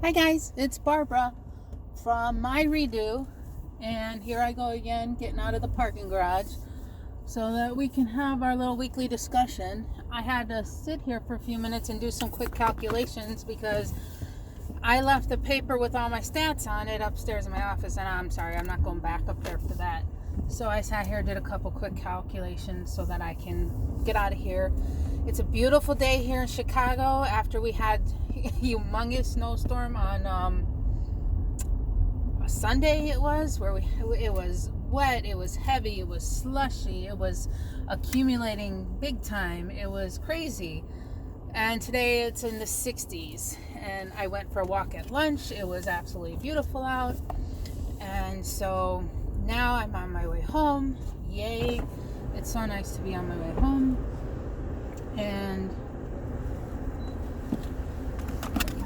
Hi guys, it's Barbara from My Redo, and here I go again getting out of the parking garage so that we can have our little weekly discussion. I had to sit here for a few minutes and do some quick calculations because I left the paper with all my stats on it upstairs in my office, and I'm sorry, I'm not going back up there for that. So I sat here, did a couple quick calculations so that I can get out of here. It's a beautiful day here in Chicago after we had a humongous snowstorm on a Sunday. It was it was wet, it was heavy, it was slushy, it was accumulating big time. It was crazy. And today it's in the 60s, and I went for a walk at lunch. It was absolutely beautiful out, and so now I'm on my way home. Yay, it's so nice to be on my way home and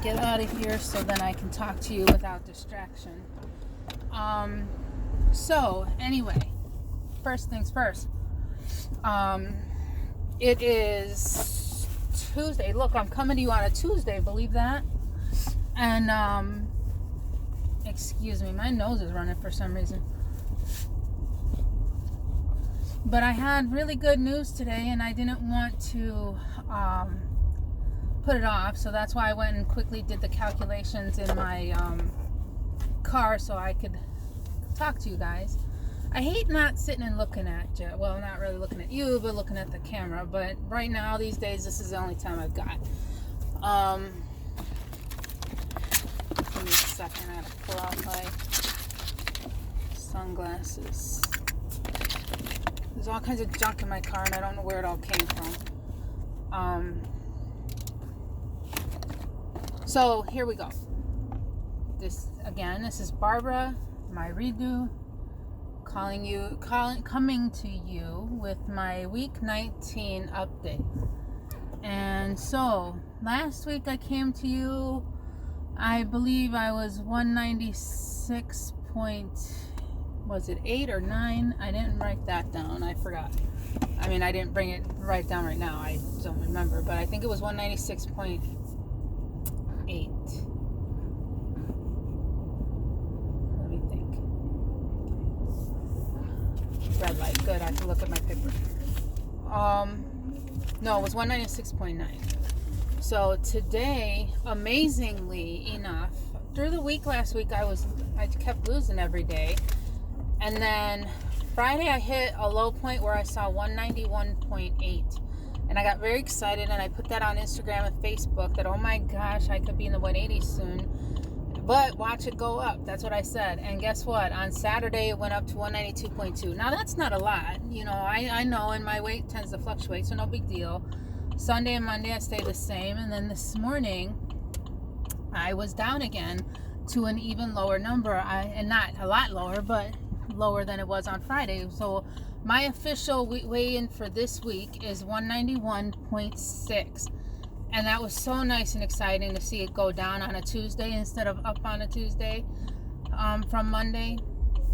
get out of here so then I can talk to you without distraction. So anyway, first things first. It is Tuesday. Look, I'm coming to you on a Tuesday, believe that? And excuse me, my nose is running for some reason. But I had really good news today, and I didn't want to put it off, so that's why I went and quickly did the calculations in my car so I could talk to you guys. I hate not sitting and looking at you. Well, not really looking at you, but looking at the camera. But right now, these days, this is the only time I've got. Give me a second. I gotta pull out my sunglasses. There's all kinds of junk in my car, and I don't know where it all came from. So here we go. This is Barbara, My Redo, coming to you with my week 19 update. And so last week I came to you, I believe I was 196 was it 8 or 9? I didn't write that down. I forgot. I mean, I didn't write down right now. I don't remember, but I think it was 196.8. Let me think. Red light. Good. I have to look at my paper. No, it was 196.9. So today, amazingly enough, through the week last week, I kept losing every day. And then Friday I hit a low point where I saw 191.8. And I got very excited, and I put that on Instagram and Facebook that, oh my gosh, I could be in the 180s soon. But watch it go up. That's what I said. And guess what? On Saturday, it went up to 192.2. Now, that's not a lot. You know, I know, and my weight tends to fluctuate, so no big deal. Sunday and Monday, I stayed the same. And then this morning, I was down again to an even lower number. And not a lot lower, but lower than it was on Friday. So my official weigh-in for this week is 191.6. And that was so nice and exciting to see it go down on a Tuesday instead of up on a Tuesday from Monday.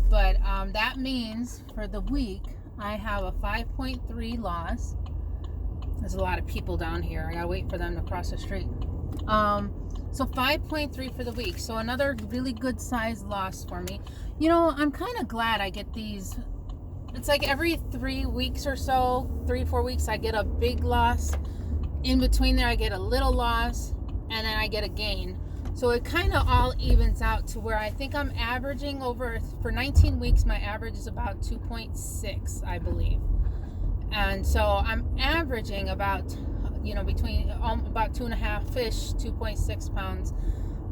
But that means for the week, I have a 5.3 loss. There's a lot of people down here. I gotta wait for them to cross the street. So 5.3 for the week. So another really good size loss for me. You know, I'm kind of glad I get these. It's like every 3 weeks or so, 3-4 weeks, I get a big loss. In between there, I get a little loss, and then I get a gain. So it kind of all evens out to where I think I'm averaging for 19 weeks, my average is about 2.6, I believe. And so I'm averaging about, between about 2.5-ish, 2.6 pounds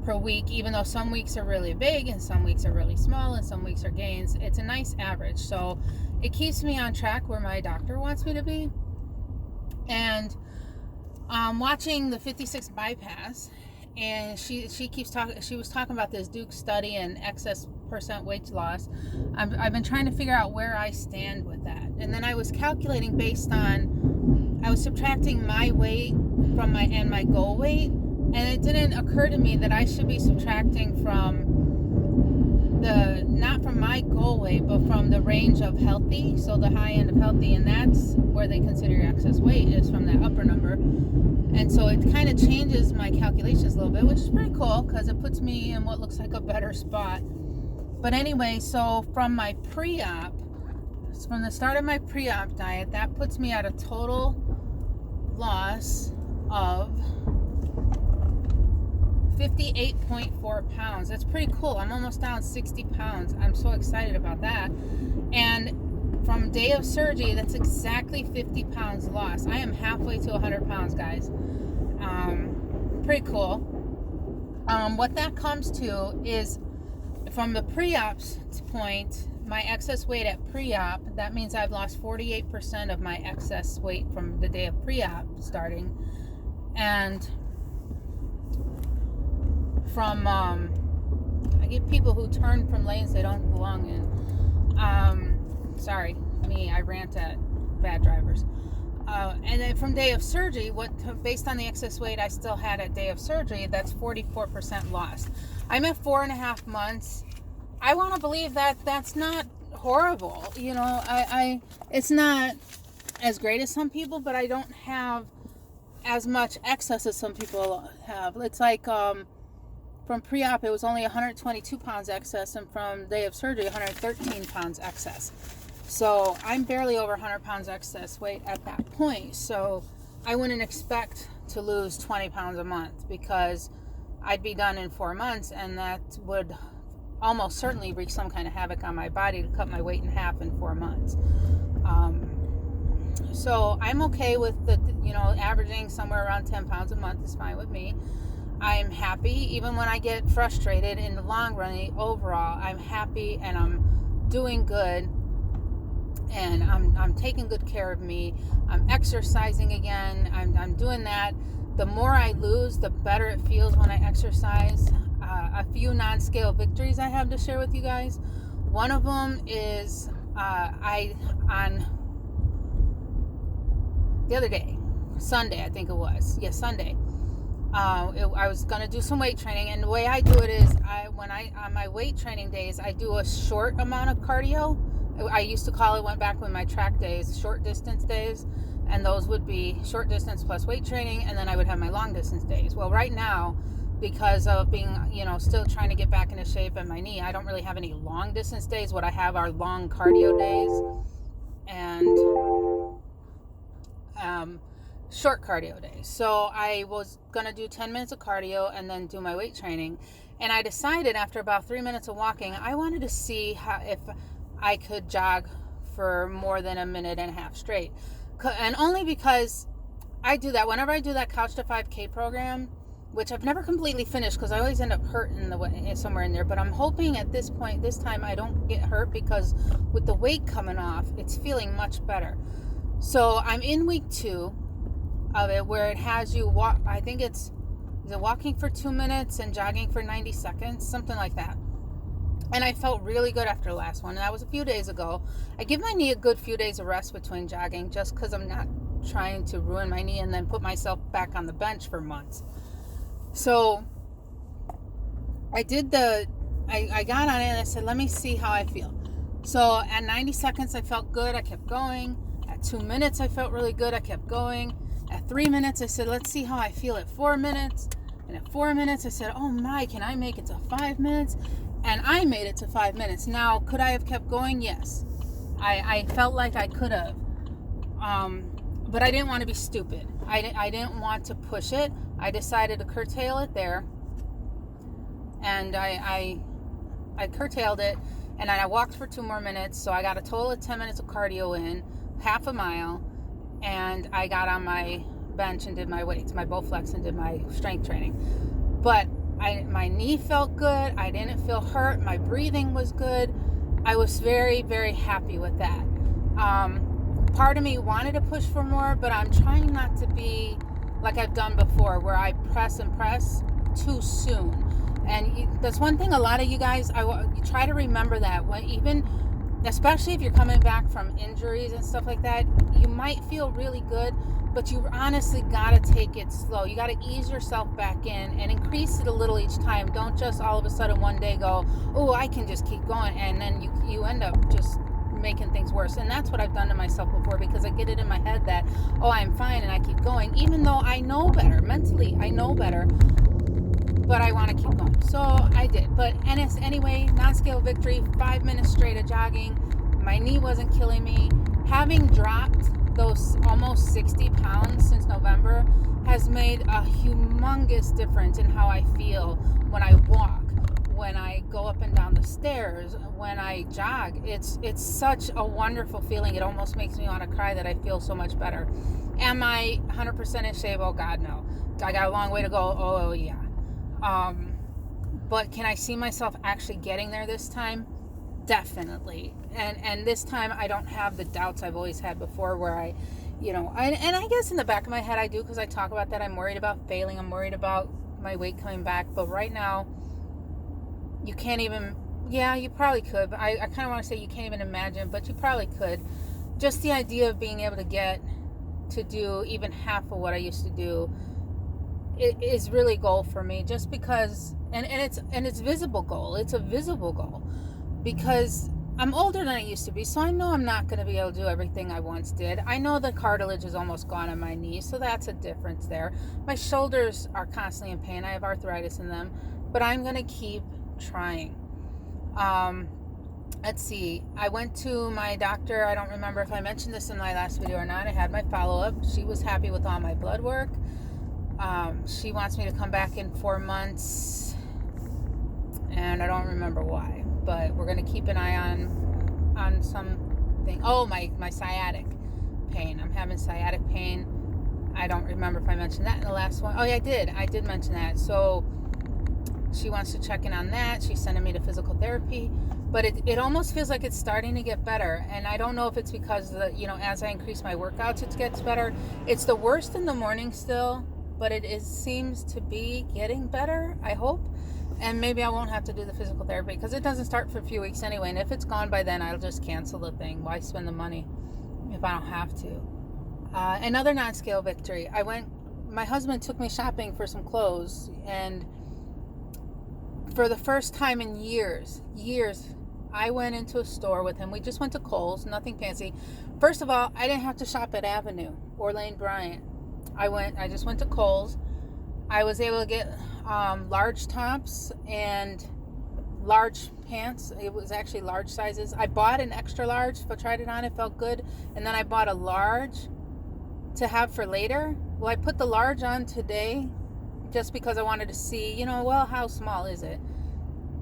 per week, even though some weeks are really big and some weeks are really small and some weeks are gains. It's a nice average. So it keeps me on track where my doctor wants me to be. And watching the 56 bypass, and she keeps talking. She was talking about this Duke study and excess percent weight loss. I've been trying to figure out where I stand with that, and then I was calculating based on, I was subtracting my weight from my goal weight, and it didn't occur to me that I should be subtracting from not from my goal weight, but from the range of healthy, so the high end of healthy, and that's where they consider your excess weight, is from that upper number. And so it kind of changes my calculations a little bit, which is pretty cool because it puts me in what looks like a better spot. But anyway, so from my pre-op, from the start of my pre-op diet, that puts me at a total loss of 58.4 pounds. That's pretty cool. I'm almost down 60 pounds. I'm so excited about that. And from day of surgery, that's exactly 50 pounds lost. I am halfway to 100 pounds, guys. Pretty cool. What that comes to is, from the pre-op point, my excess weight at pre-op, that means I've lost 48% of my excess weight from the day of pre-op starting. And from, I get people who turn from lanes they don't belong in. Sorry, I rant at bad drivers. And then from day of surgery, based on the excess weight I still had at day of surgery, that's 44% lost. I'm at 4.5 months. I want to believe that that's not horrible. It's not as great as some people, but I don't have as much excess as some people have. It's like, from pre-op, it was only 122 pounds excess, and from day of surgery, 113 pounds excess. So I'm barely over 100 pounds excess weight at that point. So I wouldn't expect to lose 20 pounds a month, because I'd be done in 4 months, and that would almost certainly wreak some kind of havoc on my body to cut my weight in half in 4 months. So I'm okay with averaging somewhere around 10 pounds a month is fine with me. I'm happy, even when I get frustrated. In the long run, overall, I'm happy and I'm doing good, and I'm taking good care of me. I'm exercising again. I'm doing that. The more I lose, the better it feels when I exercise. A few non-scale victories I have to share with you guys. One of them is on the other day, Sunday, I think it was. Yes, Sunday. I was going to do some weight training, and the way I do it is on my weight training days, I do a short amount of cardio. I used to call it, went back with my track days, short distance days, and those would be short distance plus weight training, and then I would have my long distance days. Well, right now, because of being, still trying to get back into shape and my knee, I don't really have any long distance days. What I have are long cardio days and short cardio days. So I was going to do 10 minutes of cardio and then do my weight training. And I decided after about 3 minutes of walking, I wanted to see if I could jog for more than a minute and a half straight. And only because I do that whenever I do that Couch to 5K program, which I've never completely finished because I always end up hurt somewhere in there. But I'm hoping at this time I don't get hurt, because with the weight coming off, it's feeling much better. So I'm in week 2 of it, where it has you walk, I think is it walking for 2 minutes and jogging for 90 seconds, something like that. And I felt really good after the last one. And that was a few days ago. I give my knee a good few days of rest between jogging, just because I'm not trying to ruin my knee and then put myself back on the bench for months. So I got on it and I said, let me see how I feel. So at 90 seconds, I felt good. I kept going. At 2 minutes, I felt really good. I kept going. At 3 minutes, I said, let's see how I feel at 4 minutes. And at 4 minutes, I said, oh my, can I make it to 5 minutes? And I made it to 5 minutes. Now, could I have kept going? Yes. I felt like I could have. But I didn't want to be stupid. I didn't want to push it. I decided to curtail it there. And I curtailed it. And then I walked for 2 more minutes. So I got a total of 10 minutes of cardio in, half a mile. And I got on my bench and did my weights, my Bowflex, and did my strength training. But my knee felt good. I didn't feel hurt. My breathing was good. I was very, very happy with that. Part of me wanted to push for more, but I'm trying not to be like I've done before, where I press and press too soon. And that's one thing a lot of you guys, you try to remember that, especially if you're coming back from injuries and stuff like that, you might feel really good, but you honestly gotta take it slow. You gotta ease yourself back in and increase it a little each time. Don't just all of a sudden one day go, oh, I can just keep going, and then you end up just making things worse. And that's what I've done to myself before, because I get it in my head that, oh, I'm fine, and I keep going, even though I know better. Mentally, I know better, but I want to keep going. So I did. But anyway, non-scale victory, 5 minutes straight of jogging. My knee wasn't killing me. Having dropped those almost 60 pounds since November has made a humongous difference in how I feel when I walk, when I go up and down the stairs, when I jog. It's such a wonderful feeling. It almost makes me want to cry that I feel so much better. Am I 100% in shape? Oh God, no. I got a long way to go. Oh yeah. But can I see myself actually getting there this time? Definitely. And this time I don't have the doubts I've always had before, where I guess in the back of my head I do, because I talk about that. I'm worried about failing. I'm worried about my weight coming back. But right now, you can't even, you probably could. But I kind of want to say you can't even imagine, but you probably could. Just the idea of being able to get to do even half of what I used to do, it is really a goal for me, just because, and it's visible goal. It's a visible goal because I'm older than I used to be, so I know I'm not going to be able to do everything I once did. I know the cartilage is almost gone on my knees, so that's a difference there. My shoulders are constantly in pain. I have arthritis in them, but I'm going to keep trying. Let's see. I went to my doctor. I don't remember if I mentioned this in my last video or not. I had my follow-up. She was happy with all my blood work. She wants me to come back in 4 months, and I don't remember why, but we're going to keep an eye on something. Oh, my sciatic pain. I'm having sciatic pain. I don't remember if I mentioned that in the last one. Oh yeah, I did mention that. So she wants to check in on that. She's sending me to physical therapy, but it almost feels like it's starting to get better. And I don't know if it's because as I increase my workouts, it gets better. It's the worst in the morning still, but seems to be getting better, I hope. And maybe I won't have to do the physical therapy, because it doesn't start for a few weeks anyway. And if it's gone by then, I'll just cancel the thing. Why spend the money if I don't have to? Another non-scale victory. My husband took me shopping for some clothes, and for the first time in years, I went into a store with him. We just went to Kohl's, nothing fancy. First of all, I didn't have to shop at Avenue or Lane Bryant. I just went to Kohl's. I was able to get large tops and large pants. It was actually large sizes. I bought an extra large, but tried it on. It felt good. And then I bought a large to have for later. Well, I put the large on today just because I wanted to see, how small is it?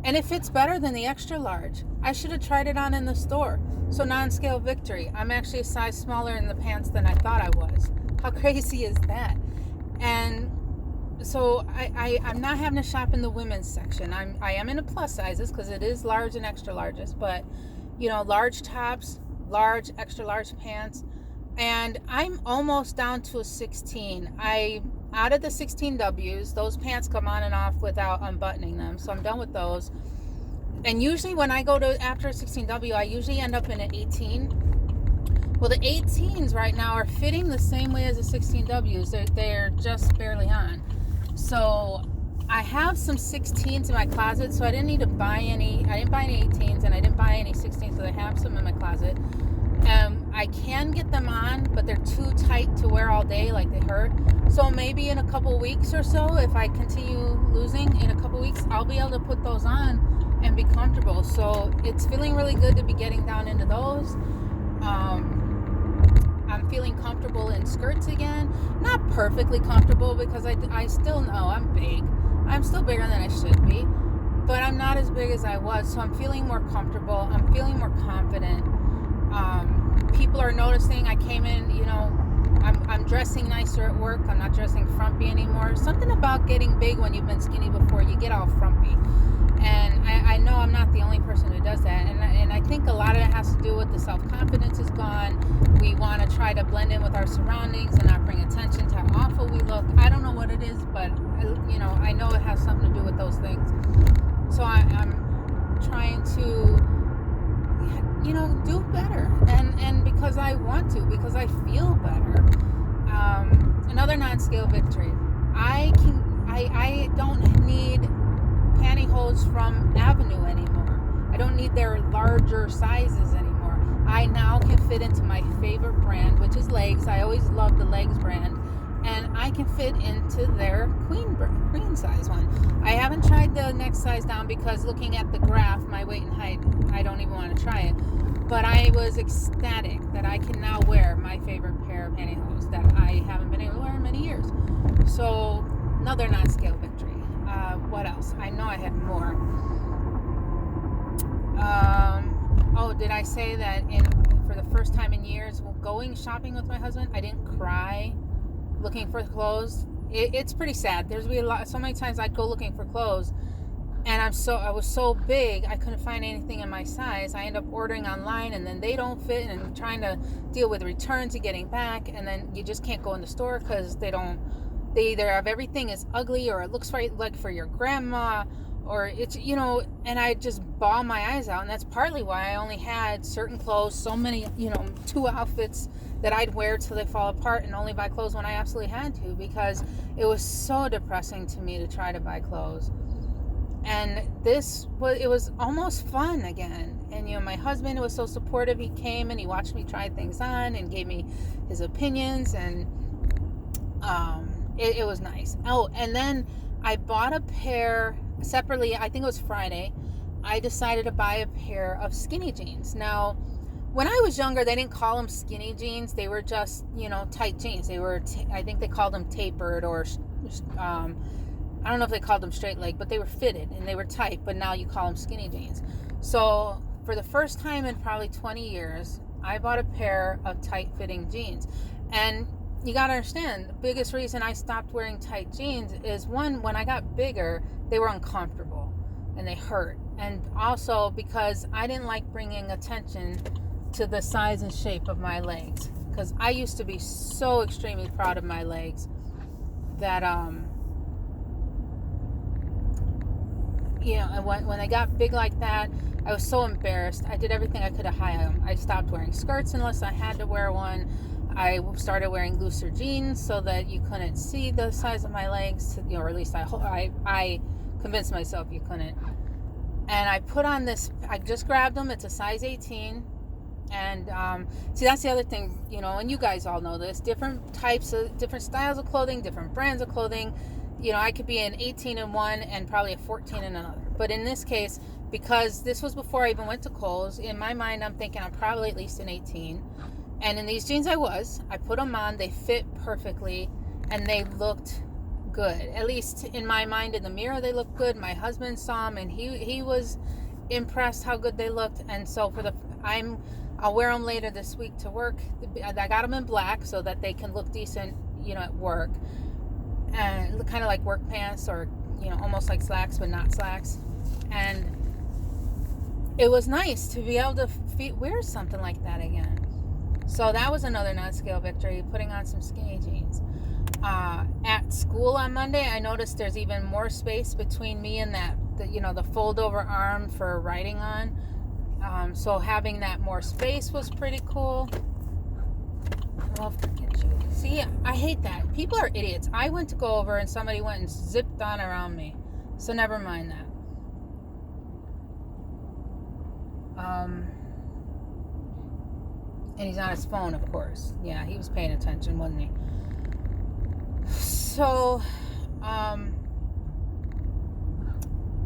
And it fits better than the extra large. I should have tried it on in the store. So non-scale victory. I'm actually a size smaller in the pants than I thought I was. How crazy is that? And so I'm not having to shop in the women's section. I am in a plus sizes, because it is large and extra larges, but large tops, large, extra large pants, and I'm almost down to a 16. Out of the 16Ws, those pants come on and off without unbuttoning them, so I'm done with those. And usually when I go to after a 16W, I usually end up in an 18. Well, the 18s right now are fitting the same way as the 16Ws. They're just barely on. So I have some 16s in my closet, so I didn't need to buy any. I didn't buy any 18s, and I didn't buy any 16s, so I have some in my closet. I can get them on, but they're too tight to wear all day, like they hurt. So maybe in a couple weeks or so, if I continue losing, in a couple weeks, I'll be able to put those on and be comfortable. So it's feeling really good to be getting down into those. I'm feeling comfortable in skirts again. Not perfectly comfortable, because I still know I'm big. I'm still bigger than I should be, but I'm not as big as I was. So I'm feeling more comfortable. I'm feeling more confident. People are noticing. I came in, I'm dressing nicer at work. I'm not dressing frumpy anymore. Something about getting big when you've been skinny before, you get all frumpy. And I know I'm not the only person who does that. And I think a lot of it has to do with the self-confidence is gone. We want to try to blend in with our surroundings and not bring attention to how awful we look. I don't know what it is, but, I know it has something to do with those things. So I'm trying to, do better. And because I want to, because I feel better. Another non-scale victory. I don't need pantyhose from Avenue anymore. I don't need their larger sizes anymore. I now can fit into my favorite brand, which is Legs. I always loved the Legs brand, and I can fit into their queen size one. I haven't tried the next size down because looking at the graph, my weight and height, I don't even want to try it. But I was ecstatic that I can now wear my favorite pair of pantyhose that I haven't been able to wear in many years. So another non-scale victory. What else? I know I had more. Did I say that for the first time in years, going shopping with my husband, I didn't cry looking for clothes? It's pretty sad. There's so many times I'd go looking for clothes, and I was so big I couldn't find anything in my size. I end up ordering online, and then they don't fit, and trying to deal with returns and getting back, and then you just can't go in the store because they either have everything is ugly, or it looks like for your grandma, or it's, and I just bawl my eyes out. And that's partly why I only had certain clothes, so many, 2 outfits that I'd wear till they fall apart, and only buy clothes when I absolutely had to, because it was so depressing to me to try to buy clothes. And it was almost fun again. And my husband was so supportive. He came and he watched me try things on and gave me his opinions, and it was nice. Oh, and then I bought a pair separately. I think it was Friday. I decided to buy a pair of skinny jeans. Now, when I was younger, they didn't call them skinny jeans. They were just, tight jeans. They were, I think they called them tapered, or I don't know if they called them straight leg, but they were fitted and they were tight. But now you call them skinny jeans. So for the first time in probably 20 years, I bought a pair of tight fitting jeans. And you got to understand, the biggest reason I stopped wearing tight jeans is, one, when I got bigger, they were uncomfortable and they hurt. And also because I didn't like bringing attention to the size and shape of my legs, because I used to be so extremely proud of my legs that and when they got big like that, I was so embarrassed. I did everything I could to hide them. I stopped wearing skirts unless I had to wear one. I started wearing looser jeans so that you couldn't see the size of my legs, or at least I convinced myself you couldn't. And I put on this, I just grabbed them. It's a size 18. And see, that's the other thing, and you guys all know this, different styles of clothing, different brands of clothing. I could be an 18 in one and probably a 14 in another. But in this case, because this was before I even went to Kohl's, in my mind, I'm thinking I'm probably at least an 18. And in these jeans I put them on, they fit perfectly, and they looked good. At least in my mind, in the mirror, they looked good. My husband saw them, and he was impressed how good they looked. And so I'll wear them later this week to work. I got them in black so that they can look decent, at work. And look kind of like work pants, or, almost like slacks, but not slacks. And it was nice to be able to wear something like that again. So that was another non-scale victory, putting on some skinny jeans. At school on Monday, I noticed there's even more space between me and the fold-over arm for writing on. So having that more space was pretty cool. Well, see, I hate that. People are idiots. I went to go over and somebody went and zipped on around me. So never mind that. And he's on his phone, of course. Yeah, he was paying attention, wasn't he? So,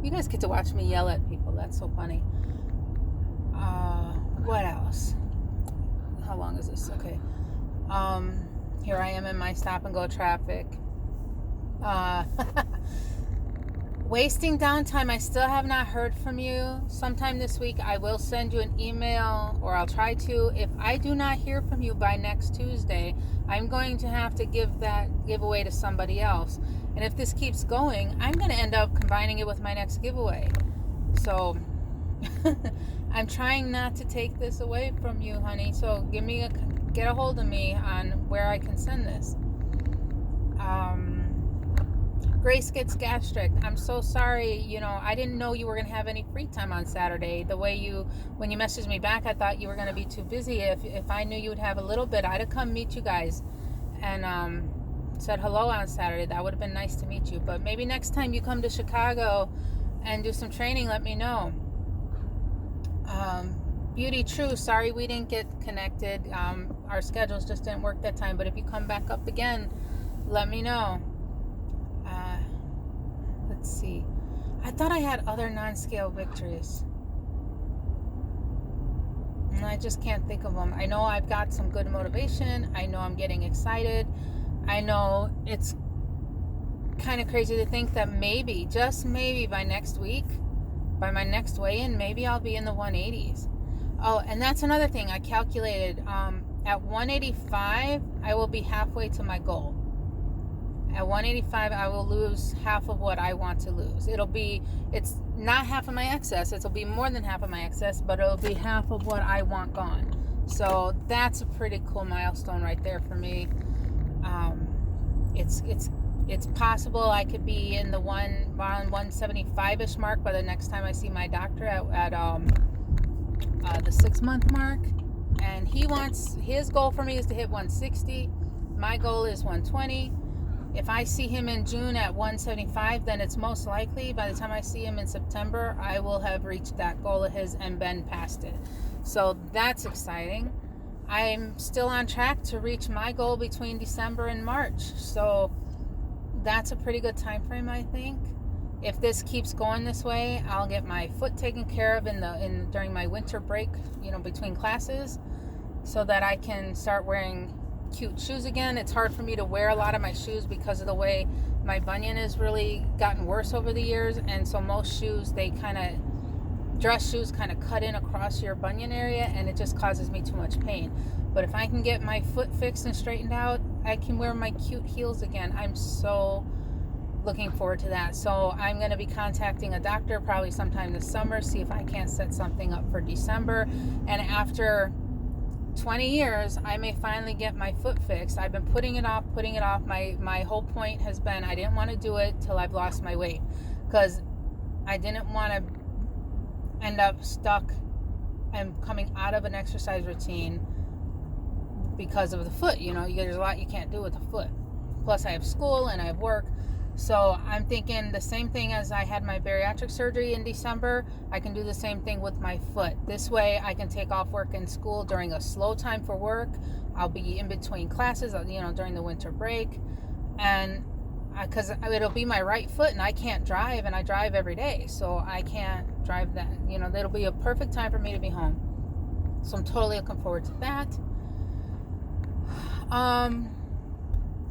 you guys get to watch me yell at people. That's so funny. What else? How long is this? Okay. Here I am in my stop and go traffic. Wasting downtime. I still have not heard from you. Sometime this week I will send you an email, or I'll try to. If I do not hear from you by next Tuesday, I'm going to have to give that giveaway to somebody else. And if this keeps going, I'm going to end up combining it with my next giveaway. So I'm trying not to take this away from you, honey. So get a hold of me on where I can send this. Grace gets gastric. I'm so sorry. I didn't know you were going to have any free time on Saturday. The way when you messaged me back, I thought you were going to be too busy. If I knew you would have a little bit, I'd have come meet you guys and said hello on Saturday. That would have been nice to meet you. But maybe next time you come to Chicago and do some training, let me know. Beauty True, sorry we didn't get connected. Our schedules just didn't work that time. But if you come back up again, let me know. Let's see. I thought I had other non-scale victories. And I just can't think of them. I know I've got some good motivation. I know I'm getting excited. I know it's kind of crazy to think that maybe, just maybe by next week, by my next weigh-in, maybe I'll be in the 180s. Oh, and that's another thing I calculated. At 185, I will be halfway to my goal. At 185, I will lose half of what I want to lose. It's not half of my excess. It'll be more than half of my excess, but it'll be half of what I want gone. So that's a pretty cool milestone right there for me. It's possible I could be in the around 175-ish mark by the next time I see my doctor at the 6-month mark. And his goal for me is to hit 160. My goal is 120. If I see him in June at 175, then it's most likely by the time I see him in September, I will have reached that goal of his and been past it. So that's exciting. I'm still on track to reach my goal between December and March. So that's a pretty good time frame, I think. If this keeps going this way, I'll get my foot taken care of during my winter break, between classes, so that I can start wearing cute shoes again. It's hard for me to wear a lot of my shoes because of the way my bunion has really gotten worse over the years, and so most shoes, dress shoes kind of cut in across your bunion area, and it just causes me too much pain. But if I can get my foot fixed and straightened out, I can wear my cute heels again. I'm so looking forward to that. So I'm going to be contacting a doctor probably sometime this summer, see if I can't set something up for December. And after 20 years, I may finally get my foot fixed. I've been putting it off. My whole point has been I didn't want to do it till I've lost my weight, because I didn't want to end up stuck and coming out of an exercise routine because of the foot. There's a lot you can't do with the foot. Plus I have school and I have work. So I'm thinking the same thing as I had my bariatric surgery in December, I can do the same thing with my foot. This way I can take off work and school during a slow time for work. I'll be in between classes, during the winter break. And because it'll be my right foot and I can't drive, and I drive every day. So I can't drive that. That'll be a perfect time for me to be home. So I'm totally looking forward to that.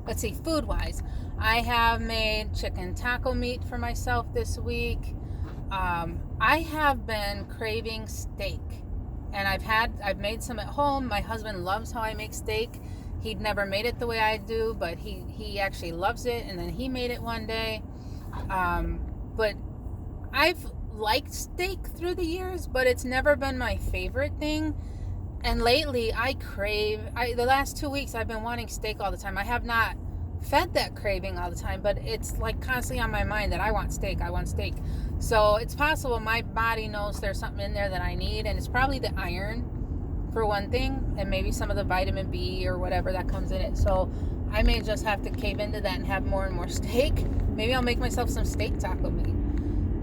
Let's see, food-wise. I have made chicken taco meat for myself this week. I have been craving steak, and I've made some at home. My husband loves how I make steak. He'd never made it the way I do, but he actually loves it, and then he made it one day. But I've liked steak through the years, but it's never been my favorite thing. And lately, the last 2 weeks, I've been wanting steak all the time. I have not fed that craving all the time, but it's like constantly on my mind that I want steak. So it's possible my body knows there's something in there that I need, and it's probably the iron for one thing, and maybe some of the vitamin B or whatever that comes in it. So I may just have to cave into that and have more and more steak. Maybe I'll make myself some steak taco meat.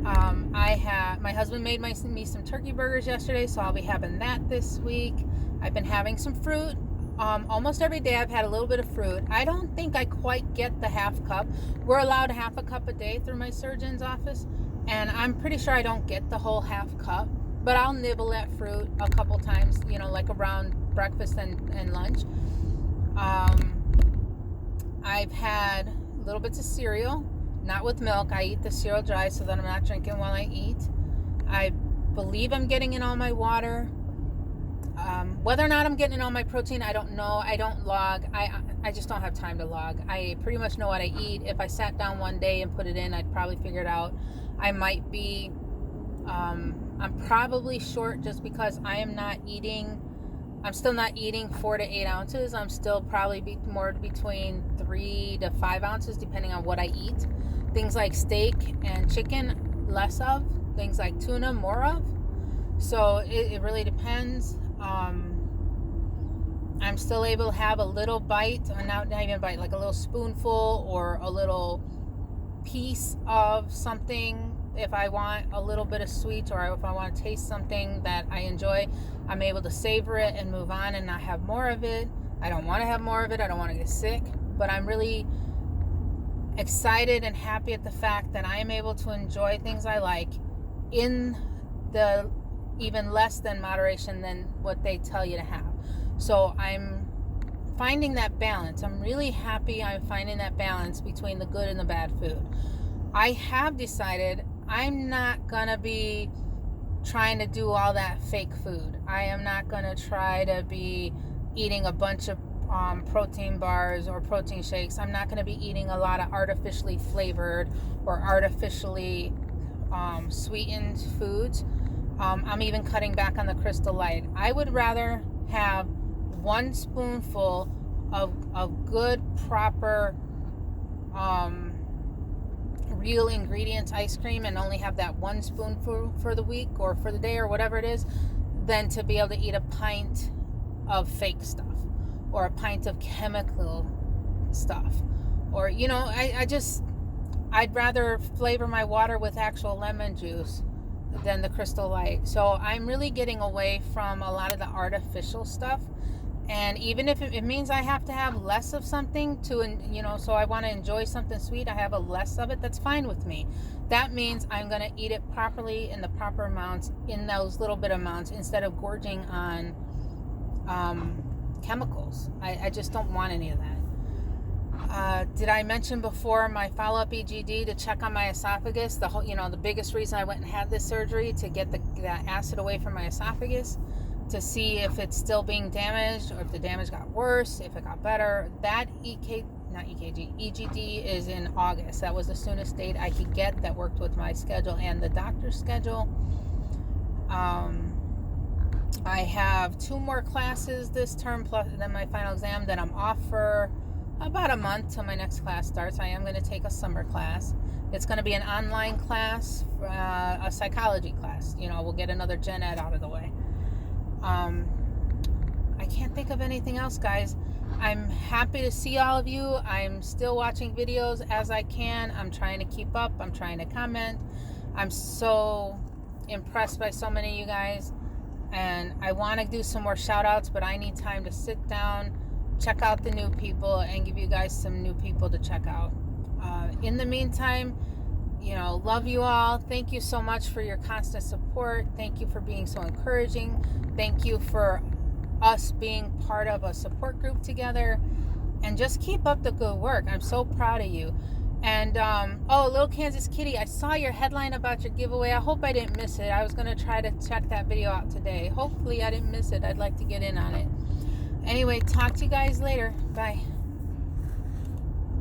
My husband made me some turkey burgers yesterday, so I'll be having that this week. I've been having some fruit. Almost every day I've had a little bit of fruit. I don't think I quite get the half cup. We're allowed half a cup a day through my surgeon's office, and I'm pretty sure I don't get the whole half cup, but I'll nibble at fruit a couple times, like around breakfast and lunch. I've had little bits of cereal, not with milk. I eat the cereal dry so that I'm not drinking while I eat. I believe I'm getting in all my water. Whether or not I'm getting in all my protein, I don't know. I don't log. I just don't have time to log. I pretty much know what I eat. If I sat down one day and put it in, I'd probably figure it out. I might be, I'm probably short just because I'm still not eating 4 to 8 ounces. I'm still probably more between 3 to 5 ounces depending on what I eat. Things like steak and chicken, less of. Things like tuna, more of. So it really depends. I'm still able to have a little bite, or not even a bite, like a little spoonful or a little piece of something. If I want a little bit of sweet, or if I want to taste something that I enjoy, I'm able to savor it and move on and not have more of it. I don't want to have more of it. I don't want to get sick, but I'm really excited and happy at the fact that I am able to enjoy things I like in the even less than moderation than what they tell you to have. So I'm finding that balance. I'm really happy I'm finding that balance between the good and the bad food. I have decided I'm not gonna be trying to do all that fake food. I am not gonna try to be eating a bunch of protein bars or protein shakes. I'm not gonna be eating a lot of artificially flavored or artificially sweetened foods. I'm even cutting back on the Crystal Light. I would rather have one spoonful of good, proper, real ingredients ice cream and only have that one spoonful for the week or for the day or whatever it is, than to be able to eat a pint of fake stuff or a pint of chemical stuff. Or, I'd rather flavor my water with actual lemon juice than the Crystal Light. So I'm really getting away from a lot of the artificial stuff. And even if it means I have to have less of something so I want to enjoy something sweet, I have a less of it, that's fine with me. That means I'm going to eat it properly in the proper amounts, in those little bit amounts, instead of gorging on chemicals. I just don't want any of that. Did I mention before my follow-up EGD to check on my esophagus? The biggest reason I went and had this surgery, to get that acid away from my esophagus, to see if it's still being damaged or if the damage got worse, if it got better. That EGD is in August. That was the soonest date I could get that worked with my schedule and the doctor's schedule. I have 2 more classes this term, plus then my final exam. Then I'm off for about a month till my next class starts. I am going to take a summer class. It's going to be an online class, a psychology class. We'll get another gen ed out of the way. I can't think of anything else, guys. I'm happy to see all of you. I'm still watching videos as I can. I'm trying to keep up. I'm trying to comment. I'm so impressed by so many of you guys. And I want to do some more shout outs, but I need time to sit down, check out the new people, and give you guys some new people to check out. In the meantime, love you all. Thank you so much for your constant support. Thank you for being so encouraging. Thank you for us being part of a support group together. And just keep up the good work. I'm so proud of you. And, Little Kansas Kitty, I saw your headline about your giveaway. I hope I didn't miss it. I was going to try to check that video out today. Hopefully I didn't miss it. I'd like to get in on it. Anyway, talk to you guys later. Bye.